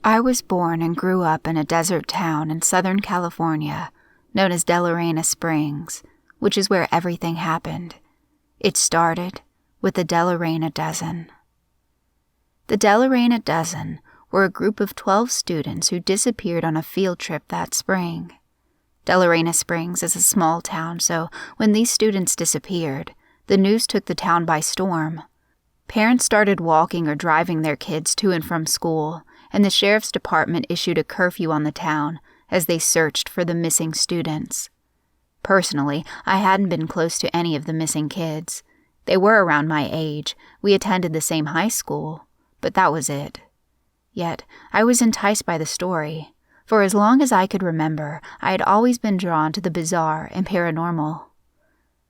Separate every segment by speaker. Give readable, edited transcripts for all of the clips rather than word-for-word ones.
Speaker 1: I was born and grew up in a desert town in Southern California known as Delarena Springs, which is where everything happened. It started with the Delarena Dozen. The Delarena Dozen were a group of 12 students who disappeared on a field trip that spring. Delarena Springs is a small town, so when these students disappeared, the news took the town by storm. Parents started walking or driving their kids to and from school, and the sheriff's department issued a curfew on the town as they searched for the missing students. Personally, I hadn't been close to any of the missing kids. They were around my age, we attended the same high school, but that was it. Yet, I was enticed by the story. For as long as I could remember, I had always been drawn to the bizarre and paranormal.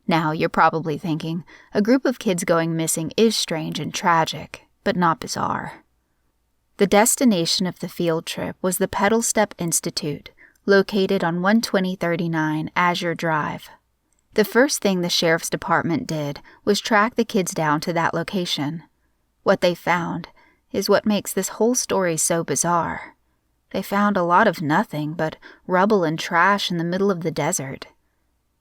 Speaker 1: Now, you're probably thinking, a group of kids going missing is strange and tragic, but not bizarre. The destination of the field trip was the Pedal Step Institute, located on 12039 Azure Drive. The first thing the sheriff's department did was track the kids down to that location. What they found is what makes this whole story so bizarre. They found a lot of nothing but rubble and trash in the middle of the desert.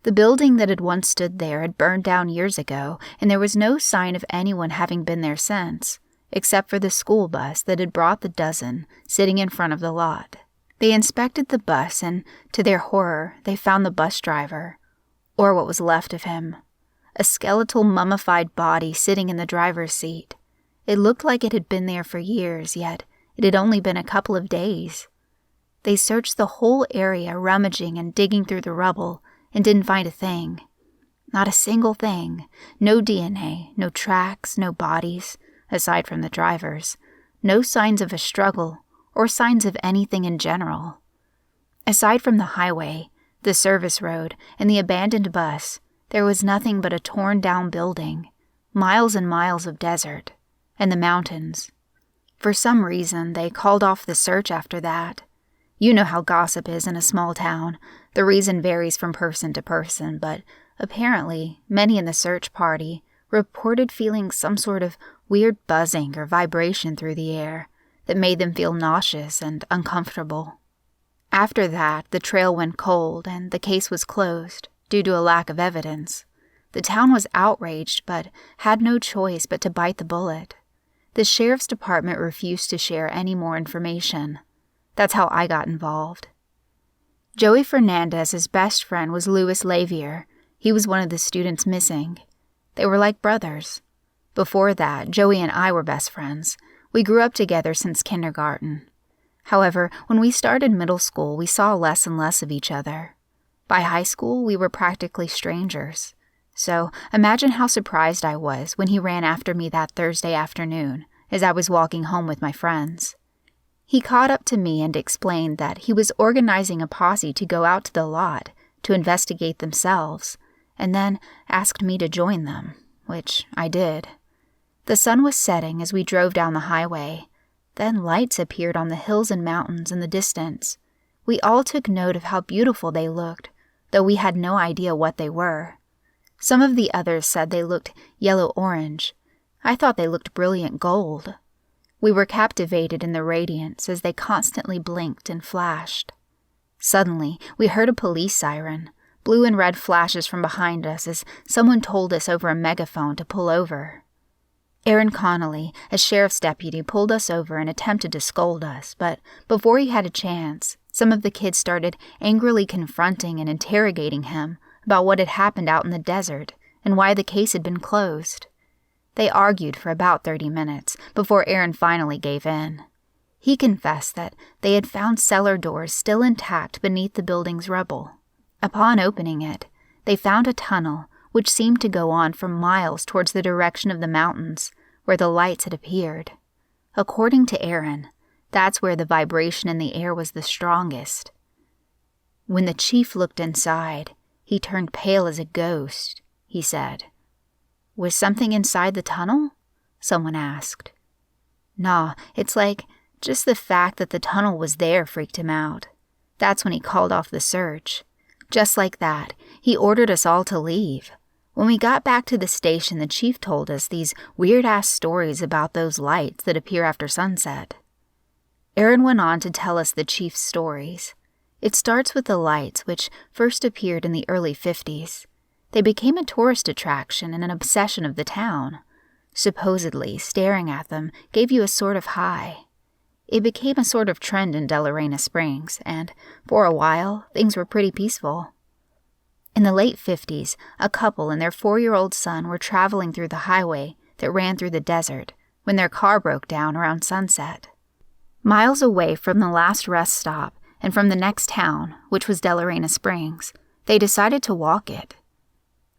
Speaker 1: The building that had once stood there had burned down years ago, and there was no sign of anyone having been there since, except for the school bus that had brought the dozen sitting in front of the lot. They inspected the bus, and to their horror, they found the bus driver, or what was left of him, a skeletal mummified body sitting in the driver's seat. It looked like it had been there for years, yet it had only been a couple of days. They searched the whole area, rummaging and digging through the rubble, and didn't find a thing. Not a single thing. No DNA, no tracks, no bodies, aside from the driver's. No signs of a struggle, or signs of anything in general. Aside from the highway, the service road, and the abandoned bus, there was nothing but a torn-down building, miles and miles of desert, and the mountains. For some reason, they called off the search after that. You know how gossip is in a small town. The reason varies from person to person, but apparently, many in the search party reported feeling some sort of weird buzzing or vibration through the air that made them feel nauseous and uncomfortable. After that, the trail went cold and the case was closed due to a lack of evidence. The town was outraged but had no choice but to bite the bullet. The sheriff's department refused to share any more information. That's how I got involved. Joey Fernandez's best friend was Louis Lavier. He was one of the students missing. They were like brothers. Before that, Joey and I were best friends. We grew up together since kindergarten. However, when we started middle school, we saw less and less of each other. By high school, we were practically strangers. So, imagine how surprised I was when he ran after me that Thursday afternoon as I was walking home with my friends. He caught up to me and explained that he was organizing a posse to go out to the lot to investigate themselves, and then asked me to join them, which I did. The sun was setting as we drove down the highway. Then lights appeared on the hills and mountains in the distance. We all took note of how beautiful they looked, though we had no idea what they were. Some of the others said they looked yellow-orange. I thought they looked brilliant gold. We were captivated in the radiance as they constantly blinked and flashed. Suddenly, we heard a police siren, blue and red flashes from behind us as someone told us over a megaphone to pull over. Aaron Connolly, a sheriff's deputy, pulled us over and attempted to scold us, but before he had a chance, some of the kids started angrily confronting and interrogating him about what had happened out in the desert and why the case had been closed. They argued for about 30 minutes before Aaron finally gave in. He confessed that they had found cellar doors still intact beneath the building's rubble. Upon opening it, they found a tunnel which seemed to go on for miles towards the direction of the mountains where the lights had appeared. According to Aaron, that's where the vibration in the air was the strongest. When the chief looked inside, he turned pale as a ghost, he said. Was something inside the tunnel? Someone asked. Nah, it's like just the fact that the tunnel was there freaked him out. That's when he called off the search. Just like that, he ordered us all to leave. When we got back to the station, the chief told us these weird-ass stories about those lights that appear after sunset. Aaron went on to tell us the chief's stories. It starts with the lights, which first appeared in the early 50s. They became a tourist attraction and an obsession of the town. Supposedly, staring at them gave you a sort of high. It became a sort of trend in Delarena Springs, and for a while, things were pretty peaceful. In the late 50s, a couple and their 4-year-old son were traveling through the highway that ran through the desert when their car broke down around sunset. Miles away from the last rest stop and from the next town, which was Delarena Springs, they decided to walk it.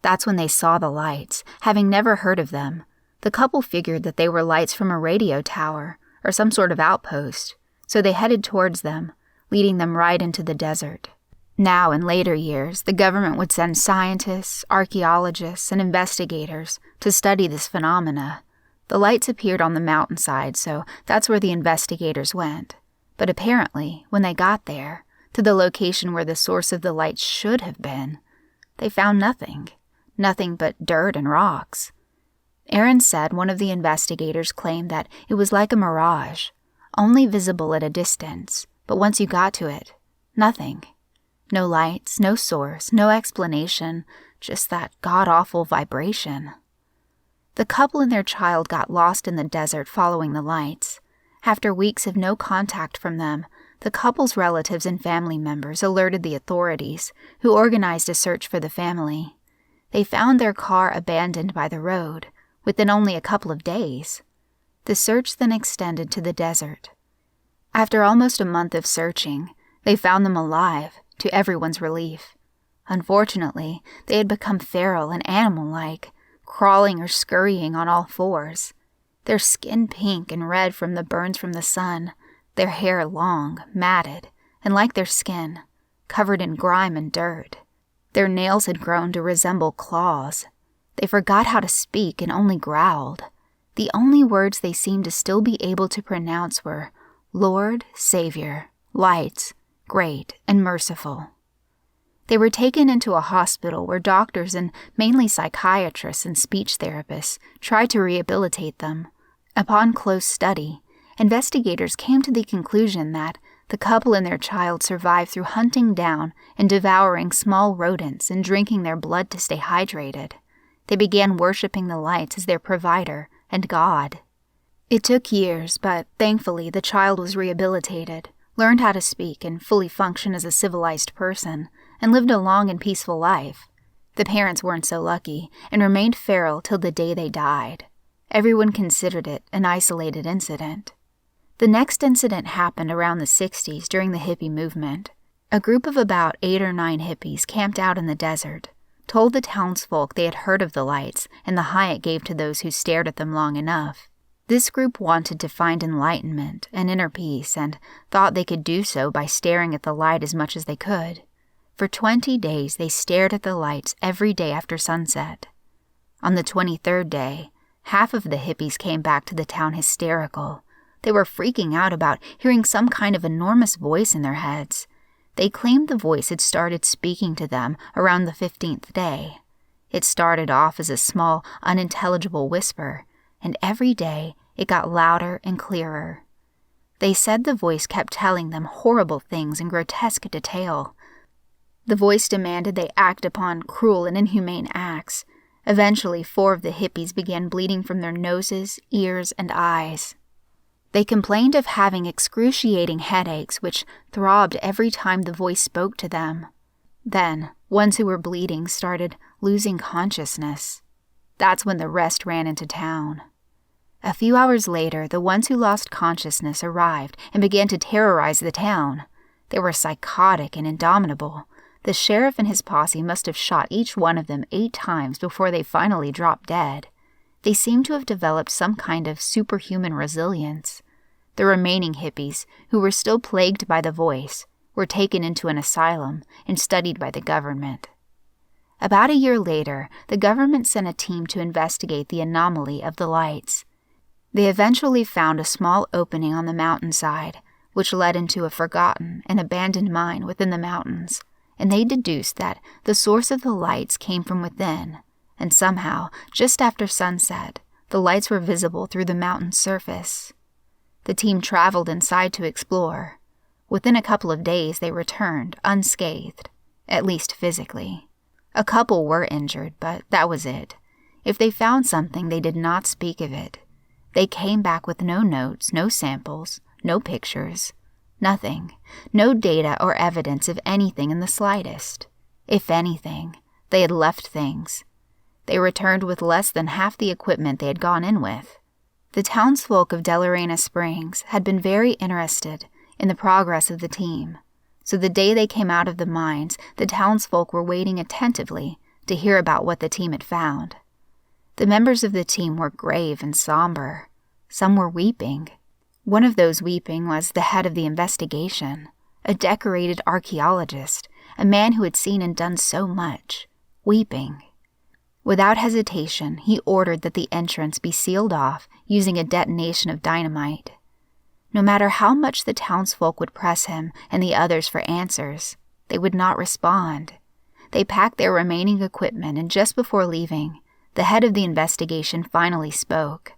Speaker 1: That's when they saw the lights. Having never heard of them, the couple figured that they were lights from a radio tower or some sort of outpost, so they headed towards them, leading them right into the desert. Now, in later years, the government would send scientists, archaeologists, and investigators to study this phenomena. The lights appeared on the mountainside, so that's where the investigators went. But apparently, when they got there, to the location where the source of the lights should have been, they found nothing. Nothing but dirt and rocks. Aaron said one of the investigators claimed that it was like a mirage, only visible at a distance, but once you got to it, nothing. No lights, no source, no explanation, just that god-awful vibration. The couple and their child got lost in the desert following the lights. After weeks of no contact from them, the couple's relatives and family members alerted the authorities, who organized a search for the family. They found their car abandoned by the road, within only a couple of days. The search then extended to the desert. After almost a month of searching, they found them alive, to everyone's relief. Unfortunately, they had become feral and animal-like, crawling or scurrying on all fours. Their skin pink and red from the burns from the sun, their hair long, matted, and like their skin, covered in grime and dirt. Their nails had grown to resemble claws. They forgot how to speak and only growled. The only words they seemed to still be able to pronounce were Lord, Savior, Lights, Great, and Merciful. They were taken into a hospital where doctors and mainly psychiatrists and speech therapists tried to rehabilitate them. Upon close study, investigators came to the conclusion that the couple and their child survived through hunting down and devouring small rodents and drinking their blood to stay hydrated. They began worshiping the lights as their provider and God. It took years, but thankfully the child was rehabilitated, learned how to speak and fully function as a civilized person, and lived a long and peaceful life. The parents weren't so lucky and remained feral till the day they died. Everyone considered it an isolated incident. The next incident happened around the 60s during the hippie movement. A group of about 8 or 9 hippies camped out in the desert, told the townsfolk they had heard of the lights and the high it gave to those who stared at them long enough. This group wanted to find enlightenment and inner peace and thought they could do so by staring at the light as much as they could. For 20 days they stared at the lights every day after sunset. On the 23rd day, half of the hippies came back to the town hysterical. They were freaking out about hearing some kind of enormous voice in their heads. They claimed the voice had started speaking to them around the 15th day. It started off as a small, unintelligible whisper, and every day it got louder and clearer. They said the voice kept telling them horrible things in grotesque detail. The voice demanded they act upon cruel and inhumane acts. Eventually, 4 of the hippies began bleeding from their noses, ears, and eyes. They complained of having excruciating headaches which throbbed every time the voice spoke to them. Then, ones who were bleeding started losing consciousness. That's when the rest ran into town. A few hours later, the ones who lost consciousness arrived and began to terrorize the town. They were psychotic and indomitable. The sheriff and his posse must have shot each one of them 8 times before they finally dropped dead. They seemed to have developed some kind of superhuman resilience. The remaining hippies, who were still plagued by the voice, were taken into an asylum and studied by the government. About a year later, the government sent a team to investigate the anomaly of the lights. They eventually found a small opening on the mountainside, which led into a forgotten and abandoned mine within the mountains, and they deduced that the source of the lights came from within, and somehow, just after sunset, the lights were visible through the mountain's surface. The team traveled inside to explore. Within a couple of days, they returned unscathed, at least physically. A couple were injured, but that was it. If they found something, they did not speak of it. They came back with no notes, no samples, no pictures, nothing, no data or evidence of anything in the slightest. If anything, they had left things. They returned with less than half the equipment they had gone in with. The townsfolk of Delarena Springs had been very interested in the progress of the team, so the day they came out of the mines, the townsfolk were waiting attentively to hear about what the team had found. The members of the team were grave and somber. Some were weeping. One of those weeping was the head of the investigation, a decorated archaeologist, a man who had seen and done so much, weeping. Without hesitation, he ordered that the entrance be sealed off using a detonation of dynamite. No matter how much the townsfolk would press him and the others for answers, they would not respond. They packed their remaining equipment, and just before leaving, the head of the investigation finally spoke.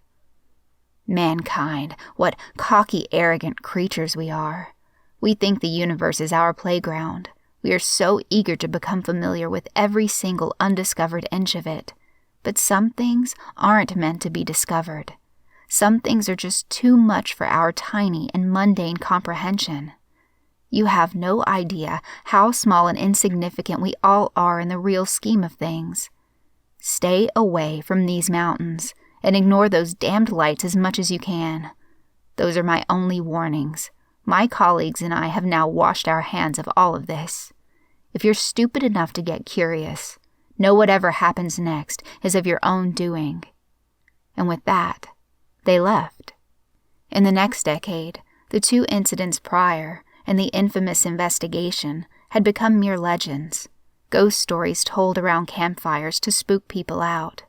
Speaker 1: "Mankind, what cocky, arrogant creatures we are. We think the universe is our playground. We are so eager to become familiar with every single undiscovered inch of it. But some things aren't meant to be discovered. Some things are just too much for our tiny and mundane comprehension. You have no idea how small and insignificant we all are in the real scheme of things. Stay away from these mountains and ignore those damned lights as much as you can. Those are my only warnings. My colleagues and I have now washed our hands of all of this. If you're stupid enough to get curious, know whatever happens next is of your own doing." And with that, they left. In the next decade, the 2 incidents prior and the infamous investigation had become mere legends, ghost stories told around campfires to spook people out.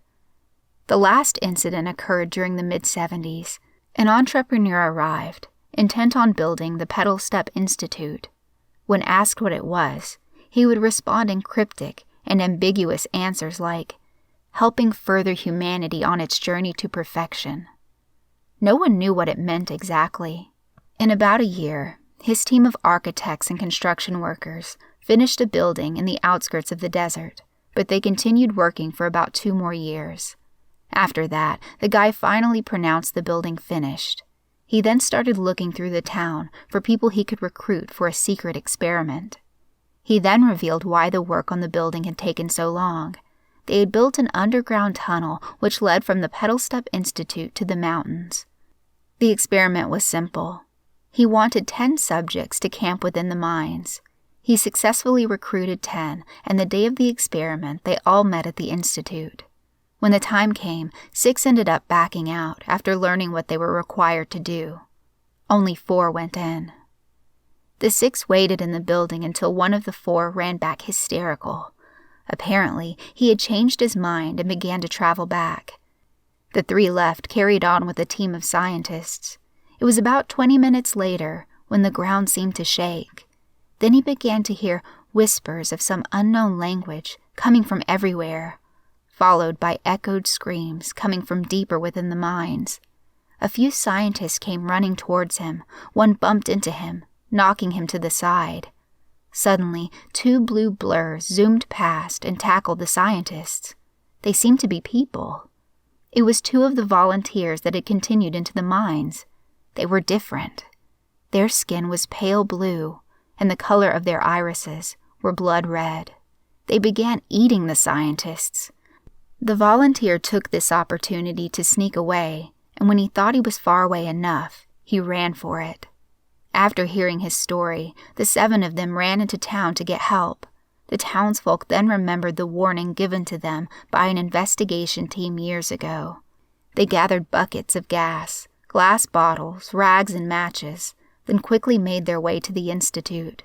Speaker 1: The last incident occurred during the mid-70s. An entrepreneur arrived, intent on building the Pedal Step Institute. When asked what it was, he would respond in cryptic and ambiguous answers like, "helping further humanity on its journey to perfection." No one knew what it meant exactly. In about a year, his team of architects and construction workers finished a building in the outskirts of the desert, but they continued working for about 2 more years. After that, the guy finally pronounced the building finished. He then started looking through the town for people he could recruit for a secret experiment. He then revealed why the work on the building had taken so long. They had built an underground tunnel which led from the Pedal Step Institute to the mountains. The experiment was simple. He wanted 10 subjects to camp within the mines. He successfully recruited 10, and the day of the experiment, they all met at the institute. When the time came, 6 ended up backing out after learning what they were required to do. Only 4 went in. The 6 waited in the building until one of the 4 ran back hysterical. Apparently, he had changed his mind and began to travel back. The 3 left carried on with a team of scientists. It was about 20 minutes later when the ground seemed to shake. Then he began to hear whispers of some unknown language coming from everywhere, followed by echoed screams coming from deeper within the mines. A few scientists came running towards him. One bumped into him, knocking him to the side. Suddenly, 2 blue blurs zoomed past and tackled the scientists. They seemed to be people. It was 2 of the volunteers that had continued into the mines. They were different. Their skin was pale blue, and the color of their irises were blood red. They began eating the scientists. The volunteer took this opportunity to sneak away, and when he thought he was far away enough, he ran for it. After hearing his story, the 7 of them ran into town to get help. The townsfolk then remembered the warning given to them by an investigation team years ago. They gathered buckets of gas, glass bottles, rags, and matches, then quickly made their way to the institute.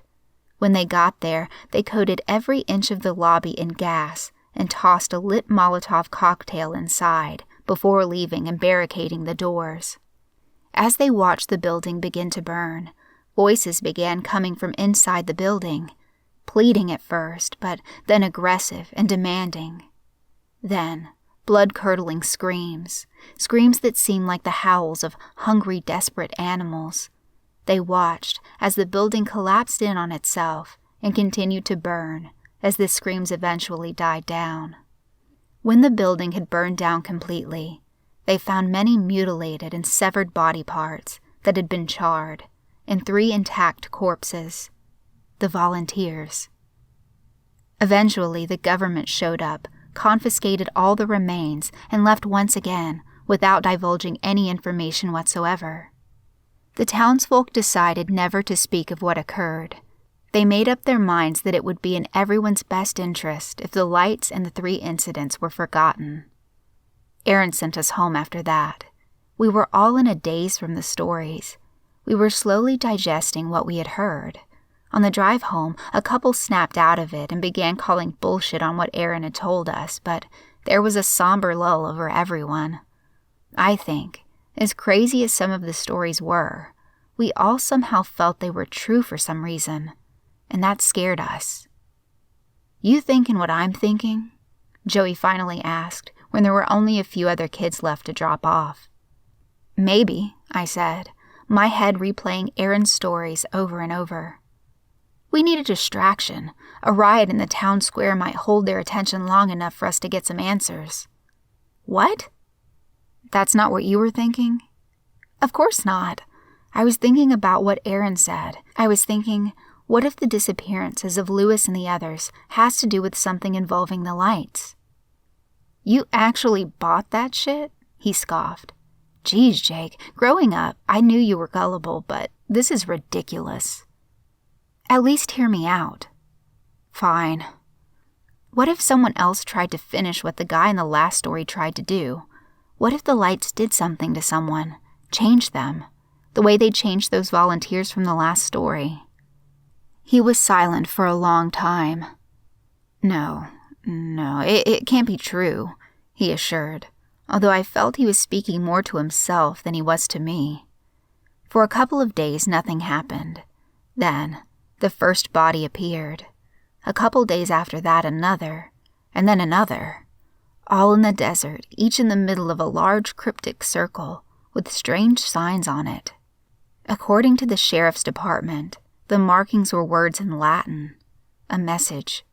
Speaker 1: When they got there, they coated every inch of the lobby in gas and tossed a lit Molotov cocktail inside before leaving and barricading the doors. As they watched the building begin to burn, voices began coming from inside the building, pleading at first, but then aggressive and demanding. Then, blood-curdling screams that seemed like the howls of hungry, desperate animals. They watched as the building collapsed in on itself and continued to burn as the screams eventually died down. When the building had burned down completely, they found many mutilated and severed body parts that had been charred, and 3 intact corpses. The volunteers. Eventually, the government showed up, confiscated all the remains, and left once again without divulging any information whatsoever. The townsfolk decided never to speak of what occurred. They made up their minds that it would be in everyone's best interest if the lights and the 3 incidents were forgotten. Aaron sent us home after that. We were all in a daze from the stories. We were slowly digesting what we had heard. On the drive home, a couple snapped out of it and began calling bullshit on what Aaron had told us, but there was a somber lull over everyone. I think, as crazy as some of the stories were, we all somehow felt they were true for some reason, and that scared us. "You thinking what I'm thinking?" Joey finally asked when there were only a few other kids left to drop off. "Maybe," I said, my head replaying Aaron's stories over and over. "We need a distraction. A riot in the town square might hold their attention long enough for us to get some answers." "What?" "That's not what you were thinking?" "Of course not. I was thinking about what Aaron said. I was thinking, what if the disappearances of Lewis and the others has to do with something involving the lights?" "You actually bought that shit?" he scoffed. "Geez, Jake, growing up, I knew you were gullible, but this is ridiculous." "At least hear me out." "Fine. What if someone else tried to finish what the guy in the last story tried to do? What if the lights did something to someone, changed them, the way they changed those volunteers from the last story?" He was silent for a long time. No, it can't be true," he assured, although I felt he was speaking more to himself than he was to me. For a couple of days, nothing happened. Then, the first body appeared. A couple days after that, another, and then another. All in the desert, each in the middle of a large cryptic circle with strange signs on it. According to the sheriff's department, the markings were words in Latin, a message.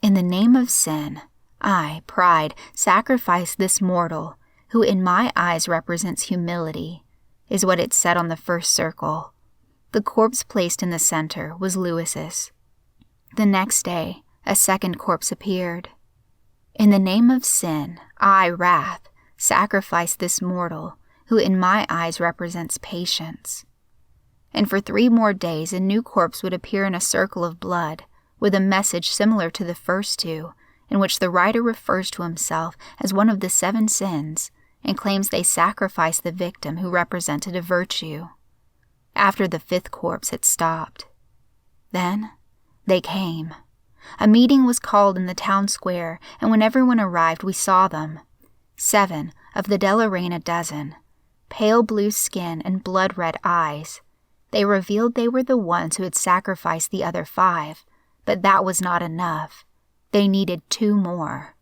Speaker 1: "In the name of sin, I, Pride, sacrifice this mortal, who in my eyes represents humility," is what it said on the first circle. The corpse placed in the center was Lewis's. The next day, a second corpse appeared. "In the name of sin, I, Wrath, sacrifice this mortal, who in my eyes represents patience." And for 3 more days, a new corpse would appear in a circle of blood, with a message similar to the first 2, in which the writer refers to himself as one of the 7 sins and claims they sacrificed the victim who represented a virtue. After the 5th corpse had stopped. Then, they came. A meeting was called in the town square, and when everyone arrived, we saw them. 7 of the Delarena dozen. Pale blue skin and blood-red eyes. They revealed they were the ones who had sacrificed the other 5, but that was not enough. They needed 2 more.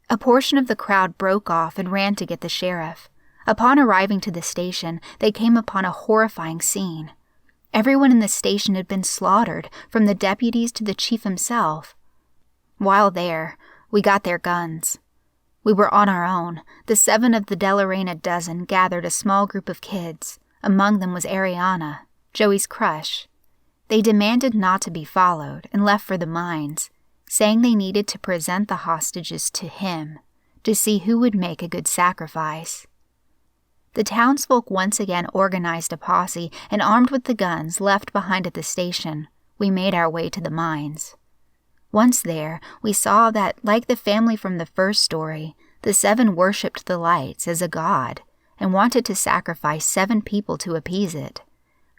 Speaker 1: A portion of the crowd broke off and ran to get the sheriff. Upon arriving to the station, they came upon a horrifying scene. Everyone in the station had been slaughtered, from the deputies to the chief himself. While there, we got their guns. We were on our own. The 7 of the Delarena dozen gathered a small group of kids. Among them was Ariana, Joey's crush. They demanded not to be followed and left for the mines, saying they needed to present the hostages to him to see who would make a good sacrifice. The townsfolk once again organized a posse and, armed with the guns left behind at the station, we made our way to the mines. Once there, we saw that, like the family from the first story, the 7 worshipped the lights as a god and wanted to sacrifice 7 people to appease it.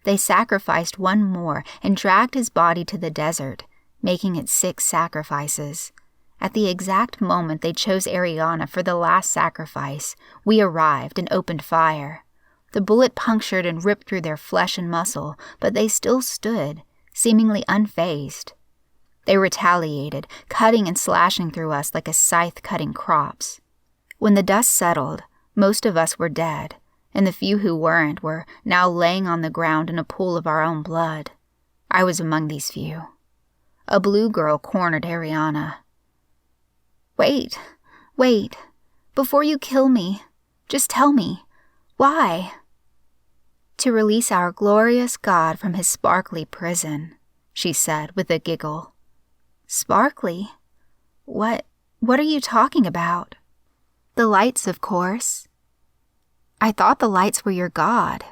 Speaker 1: They sacrificed 1 more and dragged his body to the desert, making it 6 sacrifices. At the exact moment they chose Ariana for the last sacrifice, we arrived and opened fire. The bullet punctured and ripped through their flesh and muscle, but they still stood, seemingly unfazed. They retaliated, cutting and slashing through us like a scythe cutting crops. When the dust settled, most of us were dead, and the few who weren't were now laying on the ground in a pool of our own blood. I was among these few. A blue girl cornered Ariana. Wait. Before you kill me, just tell me, why? To release our glorious God from his sparkly prison, she said with a giggle. Sparkly? What are you talking about? The lights, of course. I thought the lights were your God.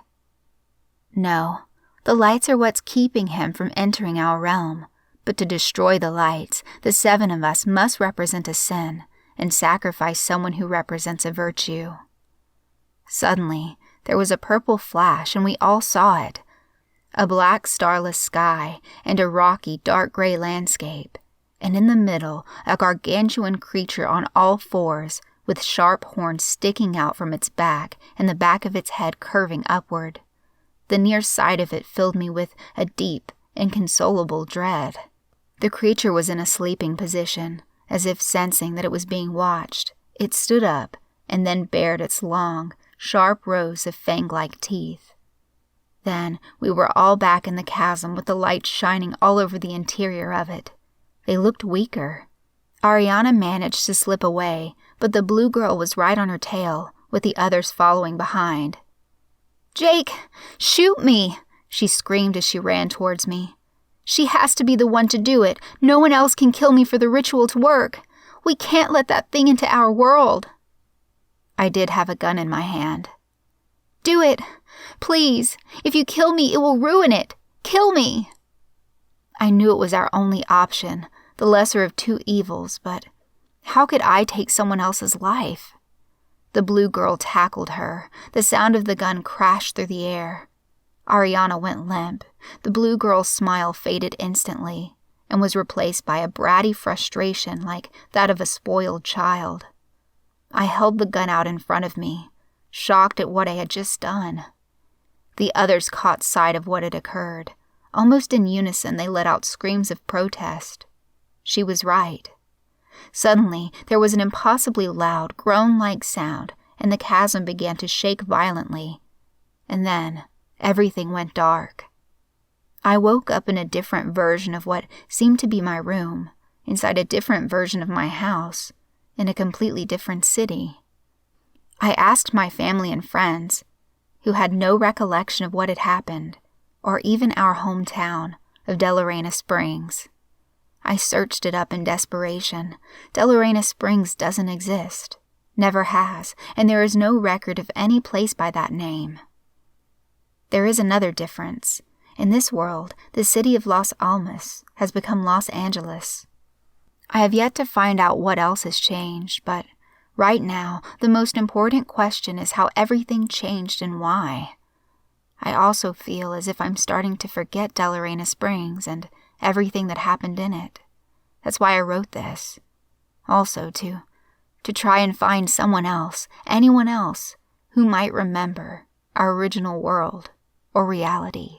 Speaker 1: No, the lights are what's keeping him from entering our realm. But to destroy the lights, the 7 of us must represent a sin and sacrifice someone who represents a virtue. Suddenly, there was a purple flash and we all saw it. A black starless sky and a rocky dark gray landscape. And in the middle, a gargantuan creature on all 4s with sharp horns sticking out from its back and the back of its head curving upward. The near sight of it filled me with a deep, inconsolable dread. The creature was in a sleeping position, as if sensing that it was being watched. It stood up and then bared its long, sharp rows of fang-like teeth. Then we were all back in the chasm with the light shining all over the interior of it. They looked weaker. Ariana managed to slip away, but the blue girl was right on her tail, with the others following behind. "Jake, shoot me!" she screamed as she ran towards me. "She has to be the one to do it. No one else can kill me for the ritual to work. We can't let that thing into our world." I did have a gun in my hand. "Do it! Please! If you kill me, it will ruin it! Kill me!" I knew it was our only option, the lesser of 2 evils, but how could I take someone else's life? The blue girl tackled her. The sound of the gun crashed through the air. Ariana went limp. The blue girl's smile faded instantly and was replaced by a bratty frustration like that of a spoiled child. I held the gun out in front of me, shocked at what I had just done. The others caught sight of what had occurred. Almost in unison, they let out screams of protest. She was right. Suddenly, there was an impossibly loud, groan-like sound, and the chasm began to shake violently. And then, everything went dark. I woke up in a different version of what seemed to be my room, inside a different version of my house, in a completely different city. I asked my family and friends, who had no recollection of what had happened, or even our hometown of Delarena Springs. I searched it up in desperation. Delarena Springs doesn't exist, never has, and there is no record of any place by that name. There is another difference. In this world, the city of Los Alamos has become Los Angeles. I have yet to find out what else has changed, but right now, the most important question is how everything changed and why. I also feel as if I'm starting to forget Delarena Springs and everything that happened in it. That's why I wrote this. Also to try and find someone else, anyone else, who might remember our original world or reality.